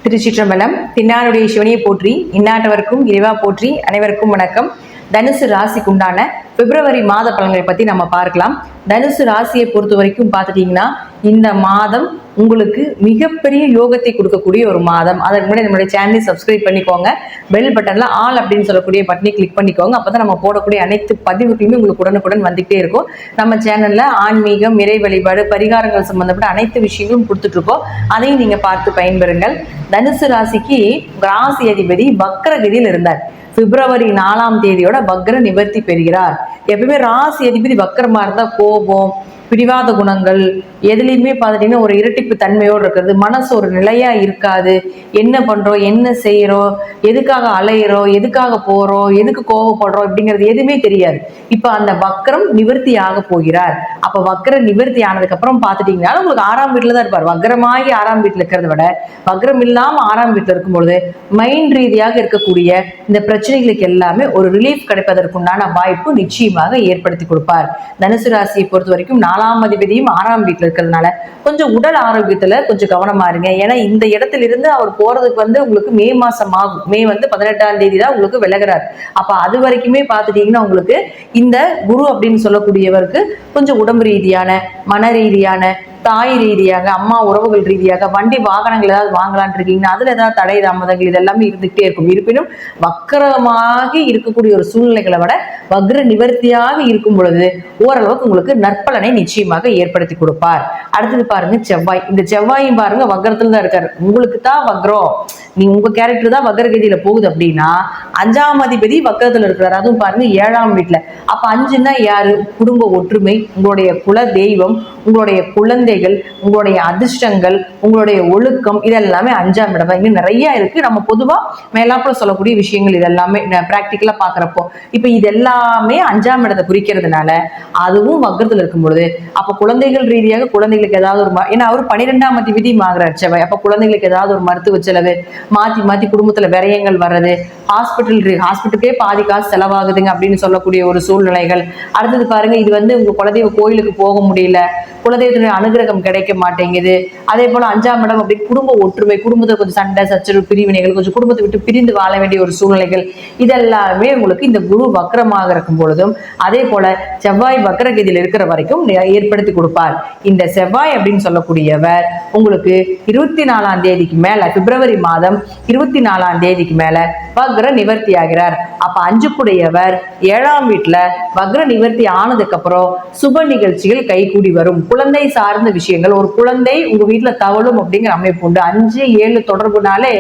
திருச்சிற்றம்பலம். பின்னாருடைய சிவனையை போற்றி, இந்நாட்டவருக்கும் இறைவா போற்றி. அனைவருக்கும் வணக்கம். தனுசு ராசிக்கு உண்டான பிப்ரவரி மாத பலன்களை பத்தி நம்ம பார்க்கலாம். தனுசு ராசியை பொறுத்த வரைக்கும் பார்த்துட்டீங்கன்னா இந்த மாதம் உங்களுக்கு மிகப்பெரிய யோகத்தை கொடுக்கக்கூடிய ஒரு மாதம். அதற்கு முன்னாடி நம்மளுடைய சேனலை சப்ஸ்கிரைப் பண்ணிக்கோங்க. பெல் பட்டன்ல ஆல் அப்படின்னு சொல்லக்கூடிய பட்டனை கிளிக் பண்ணிக்கோங்க. அப்பதான் நம்ம போடக்கூடிய அனைத்து பதிவுகளுமே உங்களுக்கு உடனுக்குடன் வந்துகிட்டே இருக்கும். நம்ம சேனல்ல ஆன்மீகம், இறை வழிபாடு, பரிகாரங்கள் சம்பந்தப்பட்ட அனைத்து விஷயங்களும் கொடுத்துட்டு இருக்கோம். அதையும் நீங்க பார்த்து பயன்பெறுங்கள். தனுசு ராசிக்கு ராசி அதிபதி வக்ரகதியில் இருந்தார். பிப்ரவரி 4ஆம் தேதியோட வக்ர நிவர்த்தி பெறுகிறார். எப்பவுமே ராசி அதிபதி வக்ரமா இருந்தா கோபம், பிடிவாத குணங்கள், எதுலையுமே பார்த்துட்டீங்கன்னா ஒரு இரட்டிப்பு தன்மையோடு இருக்கிறது, மனசு ஒரு நிலையா இருக்காது. என்ன பண்றோம், என்ன செய்யறோம், எதுக்காக அலையிறோம், எதுக்காக போறோம், எதுக்கு கோபப்படுறோம் அப்படிங்கிறது எதுவுமே தெரியாது. இப்ப அந்த வக்ரம் நிவர்த்தி ஆக போகிறார். அப்ப வக்ர நிவர்த்தி ஆனதுக்கு அப்புறம் பார்த்துட்டீங்கன்னா உங்களுக்கு 6ஆம் வீட்டுல தான் இருப்பார். வக்ரமாகி 6ஆம் வீட்டுல இருக்கிறத விட வக்ரம் இல்லாம 6ஆம் வீட்டுல இருக்கும் பொழுது மைண்ட் ரீதியாக இருக்கக்கூடிய இந்த பிரச்சனைகளுக்கு எல்லாமே ஒரு ரிலீஃப் கிடைப்பதற்குண்டான வாய்ப்பு நிச்சயமாக ஏற்படுத்தி கொடுப்பார். தனுசு ராசியை பொறுத்த வரைக்கும் 4ஆம் அதிபதியும் 6ஆம் வீட்டுல இருக்கிறதுனால கொஞ்சம் உடல் ஆரோக்கியத்துல கொஞ்சம் கவனமா இருங்க. ஏன்னா இந்த இடத்துல இருந்து அவர் போறதுக்கு உங்களுக்கு மே மாசம் ஆகும். மே 18ஆம் தேதி தான் உங்களுக்கு விலகிறார். அப்ப அது வரைக்குமே பார்த்துட்டீங்கன்னா உங்களுக்கு இந்த குரு அப்படின்னு சொல்லக்கூடியவருக்கு கொஞ்சம் உடம்பு ரீதியான, மன ரீதியான, தாய் ரீதியாக, அம்மா உறவுகள் ரீதியாக, வண்டி வாகனங்கள் ஏதாவது வாங்கலான் இருக்கீங்கன்னா அதுல ஏதாவது தடை தாமதங்கள் இதெல்லாமே இருந்துகிட்டே இருக்கும். இருப்பினும் வக்கரமாக இருக்கக்கூடிய ஒரு சூழ்நிலைகளை விட வக்ர நிவர்த்தியாக இருக்கும் பொழுது ஓரளவுக்கு உங்களுக்கு நற்பலனை நிச்சயமாக ஏற்படுத்தி கொடுப்பார். அடுத்தது பாருங்க செவ்வாய். இந்த செவ்வாயும் பாருங்க வக்ரத்துல தான் இருக்காரு. உங்களுக்கு தான் வக்ரம், நீங்க உங்க கேரக்டர் தான் வக்ரகதியில போகுது அப்படின்னா 5ஆம் அதிபதி வக்ரத்துல இருக்கிறார். அதுவும் பாருங்க 7ஆம் வீட்டுல. அப்ப 5ன்னா யாரு? குடும்ப ஒற்றுமை, உங்களுடைய குல தெய்வம், உங்களுடைய குழந்தைகள், உங்களுடைய அதிர்ஷ்டங்கள், உங்களுடைய ஒழுக்கம், இதெல்லாமே 5ஆம் இடம் தான். இன்னும் நிறைய இருக்கு. நம்ம பொதுவா மேலாப்புல சொல்லக்கூடிய விஷயங்கள் இதெல்லாமே பிராக்டிக்கலா பாக்குறப்போ இப்ப இது எல்லாமே 5ஆம் இடத்தை குறிக்கிறதுனால அதுவும் வக்ரத்துல இருக்கும் பொழுது அப்ப குழந்தைகள் ரீதியாக குழந்தைகளுக்கு ஏதாவது ஒரு ஏன்னா அவர் 12ஆம் அதிபதி ஆகிறார் செவ்வாய். அப்ப குழந்தைகளுக்கு ஏதாவது ஒரு மருத்துவ செலவு, மாத்தி மாத்தி குடும்பத்துல விரயங்கள் வர்றது, ஹாஸ்பிட்டலுக்கே பாதி காசு செலவாகுதுங்க அப்படின்னு சொல்லக்கூடிய ஒரு சூழ்நிலைகள். அடுத்தது பாருங்க இது உங்க குலதெய்வ கோயிலுக்கு போக முடியல, குலதெய்வத்தினுடைய அனுகிரகம் கிடைக்க மாட்டேங்குது. அதே போல 5ஆம் இடம் அப்படி குடும்ப ஒற்றுமை, குடும்பத்துல கொஞ்சம் சண்டை சச்சரவு, பிரிவினைகள், கொஞ்சம் குடும்பத்தை விட்டு பிரிந்து வாழ வேண்டிய ஒரு சூழ்நிலைகள், இதெல்லாமே உங்களுக்கு இந்த குரு வக்ரமாக இருக்கும் பொழுதும் அதே போல செவ்வாய் வக்ரகதியில் இருக்கிற வரைக்கும் ஏற்படுத்தி கொடுப்பார். இந்த செவ்வாய் அப்படின்னு சொல்லக்கூடியவர் உங்களுக்கு 24ஆம் தேதிக்கு மேல, பிப்ரவரி மாதம் 24ஆம் தேதிக்கு மேல வக்ர நிவர்த்தி ஆகிறார். அப்ப 5குடையவர் 7ஆம் வீட்டுல வக்ர நிவர்த்தி ஆனதுக்கு அப்புறம் சுப நிகழ்ச்சிகள் கைகூடி வரும். குழந்தை சார்ந்த விஷயங்கள், ஒரு குழந்தை உங்க வீட்டுல தவழும் அப்படிங்கிற அமைப்பு உண்டு. 5, 7 தொடர்புனாலே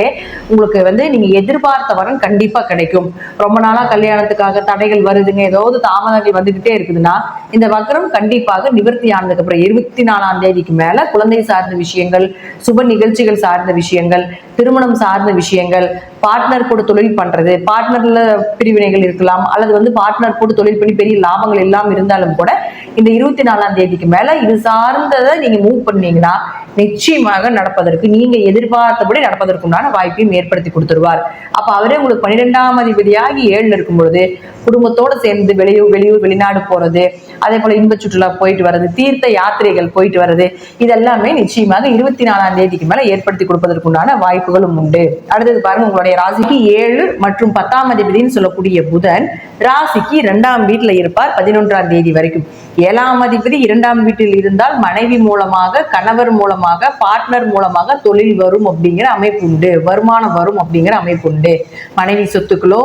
உங்களுக்கு நீங்க எதிர்பார்த்த வரன் கண்டிப்பா கிடைக்கும். ரொம்ப நாளா கல்யாணத்துக்காக தடைகள் வருதுங்க, ஏதாவது தாமதங்கள் வந்துகிட்டே இருக்குதுன்னா இந்த வக்ரம் கண்டிப்பாக நிவர்த்தி ஆனதுக்கு அப்புறம் 24ஆம் தேதிக்கு மேல குழந்தை சார்ந்த விஷயங்கள், சுப நிகழ்ச்சிகள் சார்ந்த விஷயங்கள், திருமணம் சார்ந்த விஷயங்கள், பார்ட்னர் கூட தொழில் பண்றது, பார்ட்னர்ல பிரிவினைகள் இருக்கலாம், அல்லது பார்ட்னர் கூட தொழில் பண்ணி பெரிய லாபங்கள் எல்லாம் இருந்தாலும் கூட இந்த 24ஆம் தேதிக்கு மேல இது சார்ந்ததை நீங்க மூவ் பண்ணீங்கன்னா நிச்சயமாக நடப்பதற்கு, நீங்க எதிர்பார்த்தபடி நடப்பதற்குண்டான வாய்ப்பையும் ஏற்படுத்தி கொடுத்துருவார். அப்ப அவரே உங்களுக்கு 12ஆம் அதிபதியாகி 7ல இருக்கும் பொழுது குடும்பத்தோட சேர்ந்து வெளியூர் வெளிநாடு போறது, அதே போல இன்ப சுற்றுலா போயிட்டு வர்றது, தீர்த்த யாத்திரைகள் போயிட்டு வர்றது, இதெல்லாமே நிச்சயமாக 24ஆம் தேதிக்கு மேல ஏற்படுத்தி கொடுப்பதற்குண்டான வாய்ப்புகளும் உண்டு. அடுத்தது பாருங்க உங்களுடைய ராசிக்கு 7 மற்றும் 10ஆம் அதிபதினு சொல்லக்கூடிய புதன் ராசிக்கு 2ஆம் வீட்டுல இருப்பார் 11ஆம் தேதி வரைக்கும். 7ஆம் அதிபதி 2ஆம் வீட்டில் இருந்தால் மனைவி மூலமாக, கணவர் மூலமாக, பார்ட்னர் மூலமாக தொழில் வரும் அப்படிங்கிற அமைப்பு உண்டு, வருமானம் வரும் அப்படிங்கிற அமைப்பு உண்டு. மனைவி சொத்துக்களோ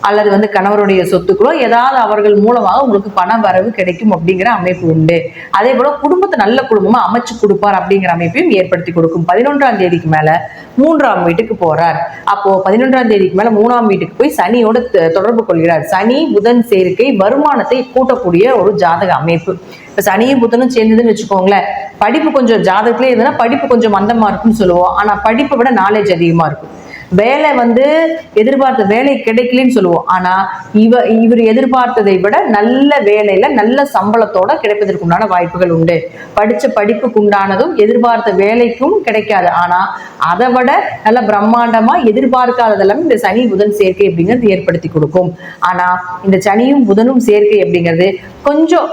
அல்லது கணவருடைய சொத்துக்களோ ஏதாவது அவர்கள் மூலமாக உங்களுக்கு பண வரவு கிடைக்கும் அப்படிங்கிற அமைப்பு உண்டு. அதே போல குடும்பத்தை நல்ல குடும்பமா அமைச்சு கொடுப்பார் அப்படிங்கிற அமைப்பையும் ஏற்படுத்தி கொடுக்கும். 11ஆம் தேதிக்கு மேல 3ஆம் வீட்டுக்கு போறார். அப்போ 11ஆம் தேதிக்கு மேல 3ஆம் வீட்டுக்கு போய் சனியோட தொடர்பு கொள்கிறார். சனி புதன் சேர்க்கை வருமானத்தை கூட்டக்கூடிய ஒரு ஜாதக அமைப்பு. இப்ப சனியும் புதனும் சேர்ந்ததுன்னு வச்சுக்கோங்களேன், படிப்பு கொஞ்சம் ஜாதகத்திலே இருந்ததுன்னா படிப்பு கொஞ்சம் மந்தமா இருக்குன்னு சொல்லுவோம். ஆனா படிப்பை விட நாலேஜ் அதிகமா இருக்கும். வேலை வந்து எதிர்பார்த்த வேலை கிடைக்கலன்னு சொல்லுவோம். ஆனா இவர் எதிர்பார்த்ததை விட நல்ல வேலையில நல்ல சம்பளத்தோட கிடைப்பதற்குண்டான வாய்ப்புகள் உண்டு. படிச்ச படிப்புக்கு உண்டானதும் எதிர்பார்த்த வேலைக்கும் கிடைக்காது. ஆனா அதை விட நல்ல பிரம்மாண்டமா எதிர்பார்க்காததெல்லாம் இந்த சனி புதன் சேர்க்கை அப்படிங்கிறது ஏற்படுத்தி கொடுக்கும். ஆனா இந்த சனியும் புதனும் சேர்க்கை அப்படிங்கிறது கொஞ்சம்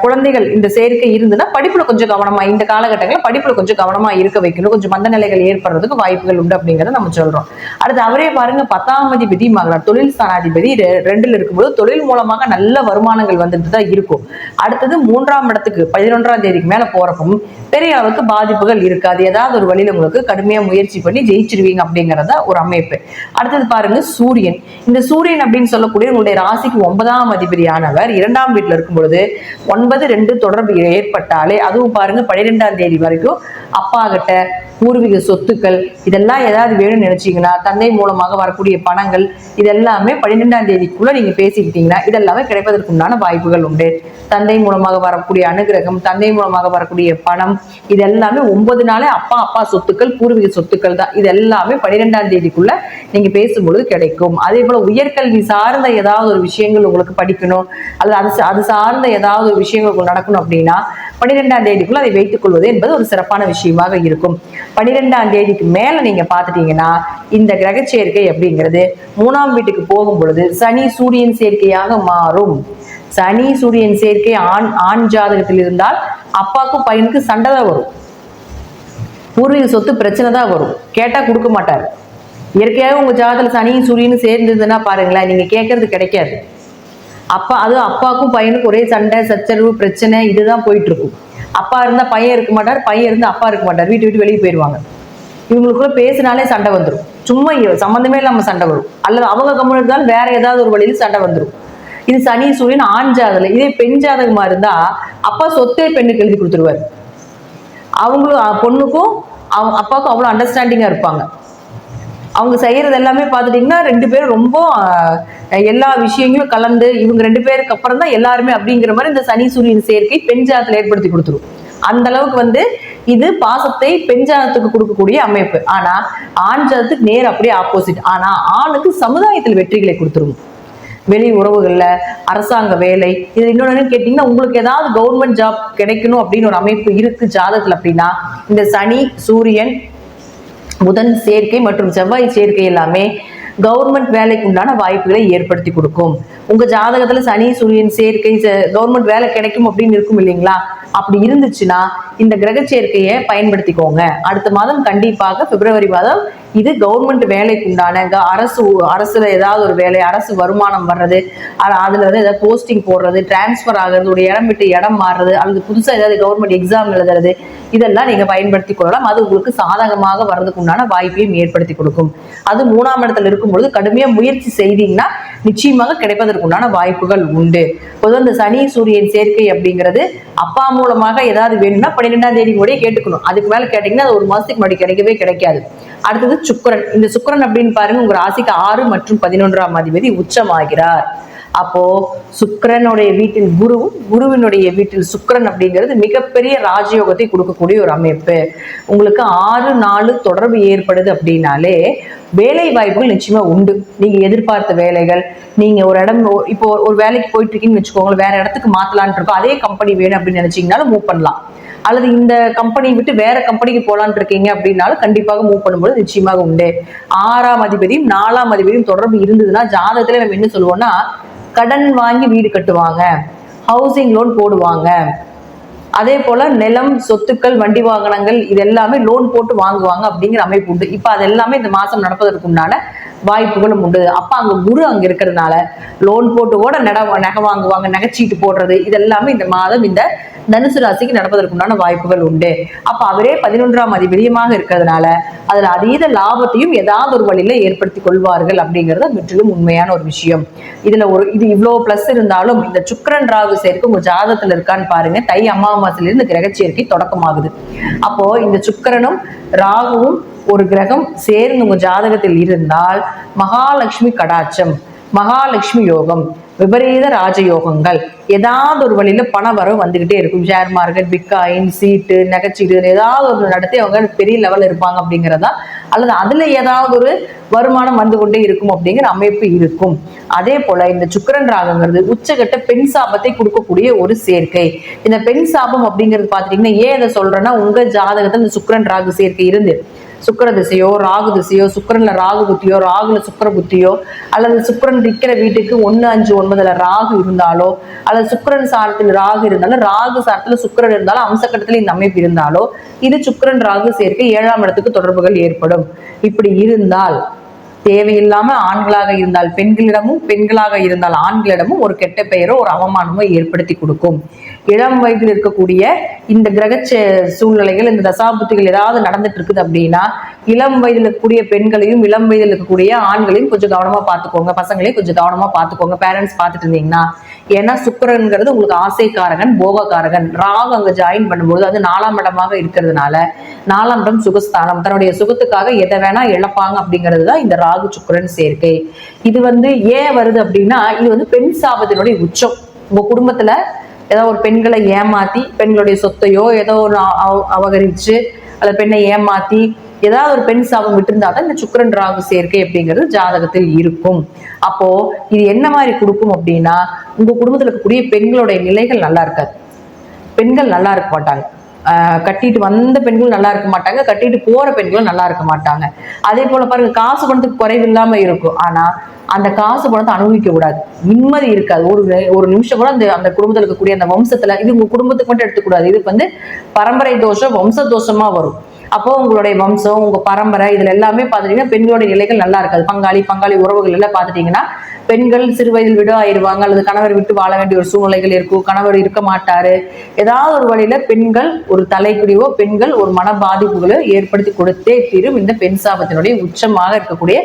குழந்தைகள் இந்த சேர்க்கை இருந்துன்னா படிப்புல கொஞ்சம் கவனமா, இந்த காலகட்டங்களில் படிப்புல கொஞ்சம் கவனமா இருக்க வைக்கணும். கொஞ்சம் மந்த நிலைகள் ஏற்படுறதுக்கு வாய்ப்புகள் உண்டு அப்படிங்கிறத நம்ம சொல்றோம். அடுத்து அவரே பாருங்க 10ஆம் அதிபதி மகளார் தொழில் ஸ்தானாதிபதி 2ல் இருக்கும்போது தொழில் மூலமாக நல்ல வருமானங்கள் வந்துட்டு தான் இருக்கும். அடுத்தது 3ஆம் இடத்துக்கு 11ஆம் தேதிக்கு மேல போறப்பவும் பெரிய அளவுக்கு பாதிப்புகள் இருக்காது. ஏதாவது ஒரு வழியில உங்களுக்கு கடுமையா முயற்சி பண்ணி ஜெயிச்சிருவீங்க அப்படிங்கிறத ஒரு அமைப்பு. அடுத்தது பாருங்க சூரியன். இந்த சூரியன் அப்படின்னு சொல்லக்கூடிய உங்களுடைய ராசிக்கு 9ஆம் அதிபதியானவர் 2ஆம் வீட்டுல இருக்கும் பொழுது 9-2 தொடர்பு ஏற்பட்டாலே, அதுவும் பாருங்க 12ஆம் தேதி வரைக்கும் அப்பா கிட்ட பூர்வீக சொத்துக்கள் இதெல்லாம் ஏதாவது வேணும்னு நினைச்சீங்கன்னா, தந்தை மூலமாக வரக்கூடிய பணங்கள் இதெல்லாமே 12ஆம் தேதிக்குள்ள நீங்க பேசிக்கிட்டீங்கன்னா இதெல்லாமே கிடைப்பதற்கு உண்டான வாய்ப்புகள் உண்டு. தந்தை மூலமாக வரக்கூடிய அனுகிரகம், தந்தை மூலமாக வரக்கூடிய பணம் இதெல்லாமே 9 நாளே அப்பா சொத்துக்கள் பூர்வீக சொத்துக்கள் தான். இது எல்லாமே 12ஆம் தேதிக்குள்ள நீங்க பேசும்பொழுது கிடைக்கும். அதே போல உயர்கல்வி சார்ந்த ஏதாவது ஒரு விஷயங்கள் உங்களுக்கு படிக்கணும், அல்லது அது சார்ந்த ஏதாவது ஒரு விஷயங்கள் நடக்கணும் அப்படின்னா 12ஆம் தேதிக்குள்ள அதை வைத்துக் கொள்வது என்பது ஒரு சிறப்பான விஷயமாக இருக்கும். 12ஆம் தேதிக்கு மேல நீங்க பாத்துட்டீங்கன்னா இந்த கிரக சேர்க்கை அப்படிங்கிறது 3ஆம் வீட்டுக்கு போகும் பொழுது சனி சூரியன் சேர்க்கையாக மாறும். சனி சூரியன் சேர்க்கை ஆண் ஜாதகத்தில் இருந்தால் அப்பாவுக்கும் பையனுக்கு சண்டை தான் வரும், பூர்வீக சொத்து பிரச்சனை தான் வரும், கேட்டா கொடுக்க மாட்டாரு. இயற்கையாக உங்க ஜாதகத்துல சனியும் சூரியனும் சேர்ந்ததுன்னா பாருங்களேன், நீங்க கேட்கறது கிடைக்காது. அப்பாவுக்கும் பையனுக்கும் ஒரே சண்டை சச்சரவு பிரச்சனை இதுதான் போயிட்டு இருக்கும். அப்பா இருந்தா பையன் இருக்க மாட்டார், பையன் இருந்தா அப்பா இருக்க மாட்டார், வீட்டு விட்டு வெளியே போயிடுவாங்க. இவங்களுக்குள்ள பேசினாலே சண்டை வந்துடும், சும்மா சம்மந்தமே இல்லாம சண்டை வரும். அல்லது அவங்க கம்முன்னு இருந்தாலும் வேற ஏதாவது ஒரு வழியில சண்டை வந்துடும். இது சனி சூரியன் ஆண் ஜாதகம். இதே பெண் ஜாதகமா இருந்தா அப்பா சொத்தே பெண்ணுக்கு எழுதி கொடுத்துருவாரு. அவங்களும் பொண்ணுக்கும் அப்பாவுக்கும் அவ்வளவு அண்டர்ஸ்டாண்டிங்கா இருப்பாங்க. அவங்க செய்யறது எல்லாமே பார்த்துட்டீங்கன்னா 2 பேரும் ரொம்ப எல்லா விஷயங்களும் கலந்து இவங்க 2 பேருக்கு அப்புறம் தான் எல்லாருமே அப்படிங்கிற மாதிரி இந்த சனி சூரியன் சேர்க்கை பெண் ஜாதத்துல ஏற்படுத்தி கொடுத்துரும். அந்த அளவுக்கு இது பாசத்தை பெண் ஜாதத்துக்கு கொடுக்கக்கூடிய அமைப்பு. ஆனா ஆண் ஜாதத்துக்கு நேர் அப்படியே ஆப்போசிட். ஆனா ஆணுக்கு சமுதாயத்தில் வெற்றிகளை கொடுத்துரும். வெளி உறவுகள்ல அரசாங்க வேலை இது இன்னொன்னு கேட்டீங்கன்னா, உங்களுக்கு ஏதாவது கவர்மெண்ட் ஜாப் கிடைக்கணும் அப்படின்னு ஒரு அமைப்பு இருக்கு ஜாதகத்துல அப்படின்னா இந்த சனி சூரியன் புதன் சேர்க்கை மற்றும் செவ்வாய் சேர்க்கை எல்லாமே கவர்மெண்ட் வேலைக்கு உண்டான வாய்ப்புகளை ஏற்படுத்தி கொடுக்கும். உங்க ஜாதகத்துல சனி சூரியன் சேர்க்கை கவர்மெண்ட் வேலை கிடைக்கும் அப்படின்னு இருக்கும் இல்லைங்களா? அப்படி இருந்துச்சுன்னா இந்த கிரக சேர்க்கையை பயன்படுத்திக்கோங்க. அடுத்த மாதம் கண்டிப்பாக பிப்ரவரி மாதம் இது கவர்மெண்ட் வேலைக்கு உண்டான அரசுல ஏதாவது ஒரு வேலை, அரசு வருமானம் வர்றது, அதுல ஏதாவது போஸ்டிங் போடுறது, டிரான்ஸ்பர் ஆகுறது, ஒரு இடம் விட்டு இடம் மாறுறது, அல்லது புதுசா ஏதாவது கவர்மெண்ட் எக்ஸாம் எழுதுறது, இதெல்லாம் நீங்க பயன்படுத்தி கொள்ளலாம். அது உங்களுக்கு சாதகமாக வர்றதுக்கு உண்டான வாய்ப்பையும் ஏற்படுத்தி கொடுக்கும். அது 3ஆம் இடத்துல இருக்கும்பொழுது கடுமையா முயற்சி செய்தீங்கன்னா நிச்சயமாக கிடைப்பதற்குண்டான வாய்ப்புகள் உண்டு. பொதுவாக இந்த சனி சூரியன் சேர்க்கை அப்படிங்கிறது அப்பா மூலமாக ஏதாவது வேணும்னா 12ஆம் தேதி கூட கேட்டுக்கணும். அதுக்கு மேல கேட்டீங்கன்னா அது 1 மாசத்துக்கு முன்னாடி கிடைக்கவே கிடைக்காது. அடுத்தது சுக்கிரன். இந்த சுக்கிரன் அப்படின்னு பாருங்க உங்க ராசிக்கு 6 மற்றும் 11ஆம் அதிபதி உச்சமாகிறார். அப்போ சுக்கிரனுடைய வீட்டில் குருவும் குருவினுடைய வீட்டில் சுக்கிரன் அப்படிங்கிறது மிகப்பெரிய ராஜயோகத்தை கொடுக்கக்கூடிய ஒரு அமைப்பு. உங்களுக்கு 6-4 தொடர்பு ஏற்படுது அப்படின்னாலே வேலை வாய்ப்புகள் நிச்சயமா உண்டு. நீங்க எதிர்பார்த்த வேலைகள், நீங்க ஒரு இடம் இப்போ ஒரு வேலைக்கு போயிட்டு இருக்கீங்கன்னு வச்சுக்கோங்களேன், வேற இடத்துக்கு மாத்தலான் இருக்கோம், அதே கம்பெனி வேணும் அப்படின்னு நினைச்சீங்கனாலும் மூவ் பண்ணலாம். அல்லது இந்த கம்பெனி விட்டு வேற கம்பெனிக்கு போலான் இருக்கீங்க அப்படின்னாலும் கண்டிப்பாக மூவ் பண்ணும்போது நிச்சயமாக உண்டு. 6ஆம் அதிபதியும் 4ஆம் அதிபதியும் தொடர்பு இருந்ததுன்னா ஜாதகத்துல நம்ம என்ன சொல்லுவோம்னா, கடன் வாங்கி வீடு கட்டுவாங்க, ஹவுசிங் லோன் போடுவாங்க, அதே போல நிலம் சொத்துக்கள் வண்டி வாகனங்கள் இது எல்லாமே லோன் போட்டு வாங்குவாங்க அப்படிங்கிற அமைப்பு உண்டு. இப்ப அது எல்லாமே இந்த மாசம் நடப்பதற்கு உண்டான வாய்ப்புகளும் உண்டு. அப்ப அங்க குரு அங்க இருக்கிறதுனால லோன் போட்டு கூட நகை வாங்குவாங்க, நகைச்சீட்டு போடுறது இதெல்லாமே இந்த மாதம் இந்த தனுசு ராசிக்கு நடப்பதற்குண்டான வாய்ப்புகள் உண்டு. அப்ப அவரே 11ஆம் அதிபதியமாக இருக்கிறதுனால அதுல அதீத லாபத்தையும் ஏதாவது ஒரு வழியில ஏற்படுத்தி கொள்வார்கள் அப்படிங்கிறது முற்றிலும் உண்மையான ஒரு விஷயம். இது இவ்வளவு பிளஸ் இருந்தாலும் இந்த சுக்கிரன் ராகு சேர்க்கை உங்க ஜாதகத்துல இருக்கான்னு பாருங்க. தை அமாவாசையிலிருந்து கிரக சேர்க்கை தொடக்கமாகுது. அப்போ இந்த சுக்கிரனும் ராகுவும் ஒரு கிரகம் சேர்ந்து உங்க ஜாதகத்தில் இருந்தால் மகாலட்சுமி கடாட்சம், மகாலட்சுமி யோகம், விபரீத ராஜயோகங்கள் ஏதாவது ஒரு வழியில பண வரவு வந்துகிட்டே இருக்கும். ஷேர் மார்க்கெட், பிட்காயின், சீட்டு, நகைச்சீட்டு ஏதாவது ஒரு நடத்தி அவங்க பெரிய லெவல் இருப்பாங்க அப்படிங்கிறதா அல்லது அதுல ஏதாவது ஒரு வருமானம் வந்து கொண்டே இருக்கும் அப்படிங்கிற அமைப்பு இருக்கும். அதே போல இந்த சுக்கிரன் ராகுங்கிறது உச்சகட்ட பெண் சாபத்தை கொடுக்கக்கூடிய ஒரு சேர்க்கை. இந்த பெண் சாபம் அப்படிங்கிறது பாத்துட்டீங்கன்னா ஏன் இதை சொல்றேன்னா, உங்க ஜாதகத்துல இந்த சுக்கிரன் ராகு சேர்க்கை இருந்து சுக்கிர திசையோ ராகு திசையோ, சுக்கிரன்ல ராகு புத்தியோ ராகுல சுக்கிர புத்தியோ, அல்லது சுக்கிரன் இருக்கிற வீட்டுக்கு 1, 5, 9 ராகு இருந்தாலோ, அல்லது சுக்கிரன் சாரத்தில் ராகு இருந்தாலும் ராகு சாரத்துல சுக்கிரன் இருந்தாலும் அம்சக்கட்டத்துல இந்த அமைப்பு இருந்தாலோ இது சுக்கிரன் ராகு சேர்க்கை 7ஆம் இடத்துக்கு தொடர்புகள் ஏற்படும். இப்படி இருந்தால் தேவையில்லாம ஆண்களாக இருந்தால் பெண்களிடமும், பெண்களாக இருந்தால் ஆண்களிடமும் ஒரு கெட்ட பெயரோ ஒரு அவமானமோ ஏற்படுத்தி கொடுக்கும். இளம் வயதில் இருக்கக்கூடிய இந்த கிரக சூழ்நிலைகள், இந்த தசாபுத்திகள் ஏதாவது நடந்துட்டு இருக்குது அப்படின்னா இளம் வயதில் இருக்கக்கூடிய பெண்களையும் இளம் வயதில் இருக்கக்கூடிய ஆண்களையும் கொஞ்சம் கவனமா பார்த்துக்கோங்க, பசங்களையும் கொஞ்சம் கவனமா பார்த்துக்கோங்க பேரண்ட்ஸ் பார்த்துட்டு இருந்தீங்கன்னா. ஏன்னா சுக்கிரன்கிறது உங்களுக்கு ஆசைக்காரகன், போகக்காரகன். ராகு அங்க ஜாயின் பண்ணும்போது அது 4ஆம் இடமாக இருக்கிறதுனால 4ஆம் இடம் சுகஸ்தானம், தன்னுடைய சுகத்துக்காக எதை வேணா இழப்பாங்க அப்படிங்கிறது தான் இந்த ராகு சுக்கிரன் சேர்க்கை. இது ஏன் வருது அப்படின்னா, இது பெண் சாபத்தினுடைய உச்சம். உங்க குடும்பத்துல ஏதோ ஒரு பெண்களை ஏமாத்தி பெண்களுடைய சொத்தையோ ஏதோ ஒரு அபகரிச்சு அல்லது பெண்ணை ஏமாத்தி ஏதாவது ஒரு பெண் சாபம் விட்டுருந்தா தான் இந்த சுக்கிரன் ராகு சேர்க்கை அப்படிங்கிறது ஜாதகத்தில் இருக்கும். அப்போ இது என்ன மாதிரி கொடுக்கும் அப்படின்னா, உங்க குடும்பத்துல இருக்கக்கூடிய பெண்களுடைய நிலைகள் நல்லா இருக்காது. பெண்கள் நல்லா இருக்க மாட்டாங்க. கட்டிட்டு வந்த பெண்களும் நல்லா இருக்க மாட்டாங்க, கட்டிட்டு போற பெண்களும் நல்லா இருக்க மாட்டாங்க. அதே போல பாருங்க, காசு பணத்துக்கு குறைவில்லாம இருக்கும், ஆனா அந்த காசு பணத்தை அனுபவிக்க கூடாது, நிம்மதி இருக்காது. ஒரு நிமிஷம் கூட அந்த குடும்பத்தில் இருக்கக்கூடிய அந்த வம்சத்துல, இது உங்க குடும்பத்துக்கு மட்டும் எடுத்துக்கூடாது, இது பரம்பரை தோஷம் வம்ச தோஷமா வரும். அப்போ உங்களுடைய வம்சம், உங்க பரம்பரை, இதுல எல்லாமே பாத்துட்டீங்கன்னா பெண்களுடைய நிலைகள் நல்லா இருக்காது. பங்காளி உறவுகள் எல்லாம் பாத்துட்டீங்கன்னா பெண்கள் சிறு வயதில் விட ஆயிடுவாங்க, அல்லது கணவர் விட்டு வாழ வேண்டிய ஒரு சூழ்நிலைகள் இருக்கும், கணவர் இருக்க மாட்டாரு. ஏதாவது ஒரு வழியில பெண்கள் ஒரு தலைக்குடிவோ, பெண்கள் ஒரு மன பாதிப்புகளோ ஏற்படுத்தி கொடுத்தே தீரும் இந்த பெண் சாபத்தினுடைய உச்சமாக இருக்கக்கூடிய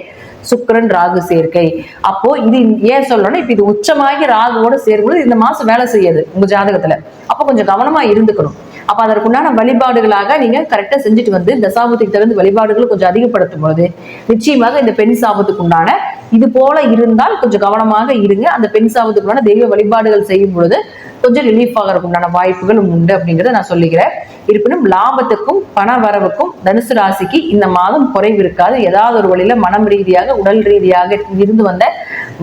சுக்கிரன் ராகு சேர்க்கை. அப்போ இது ஏன் சொல்லணும்னா, இப்ப இது உச்சமாகி ராகுவோட சேரும்போது இந்த மாசம் வேலை செய்யாது உங்க ஜாதகத்துல. அப்போ கொஞ்சம் கவனமா இருந்துக்கணும். அப்ப அதற்குண்டான வழிபாடுகளாக நீங்க கரெக்டா செஞ்சுட்டு தசாபுத்திக்கு தகுந்த வழிபாடுகளை கொஞ்சம் அதிகப்படுத்தும் பொழுது நிச்சயமாக இந்த பெண் சாபத்துக்கு உண்டான இது போல இருந்தால் கொஞ்சம் கவனமாக இருங்க. அந்த பெண் சாபத்துக்கு உண்டான தெய்வ வழிபாடுகள் செய்யும் பொழுது கொஞ்சம் ரிலீஃப் ஆகிறதுக்கு உண்டான வாய்ப்புகளும் உண்டு அப்படிங்கிறத நான் சொல்லிக்கிறேன். இருப்பினும் லாபத்துக்கும் பண வரவுக்கும் தனுசு ராசிக்கு இந்த மாதம் குறைவு இருக்காது. ஏதாவது ஒரு வழியில மனம் ரீதியாக உடல் ரீதியாக இருந்து வந்த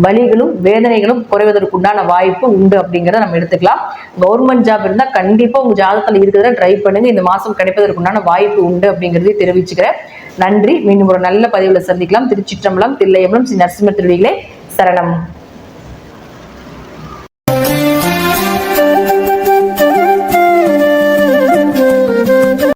வலிகளும் வேதனைகளும் குறைவதற்குண்டான வாய்ப்பு உண்டு அப்படிங்கிறத நம்ம எடுத்துக்கலாம். கவர்மெண்ட் ஜாப் இருந்தா கண்டிப்பா உங்க ஜாதகத்தில் இருக்கிறத ட்ரை பண்ணுங்க, இந்த மாசம் கிடைப்பதற்குண்டான வாய்ப்பு உண்டு அப்படிங்கிறதையும் தெரிவிச்சுக்கிறேன். நன்றி. மீண்டும் ஒரு நல்ல பதிவுல சந்திக்கலாம். திருச்சிற்றம்பலம், தில்லையம்பலம், ஸ்ரீ நரசிம்ம திருடிகளே சரணம்.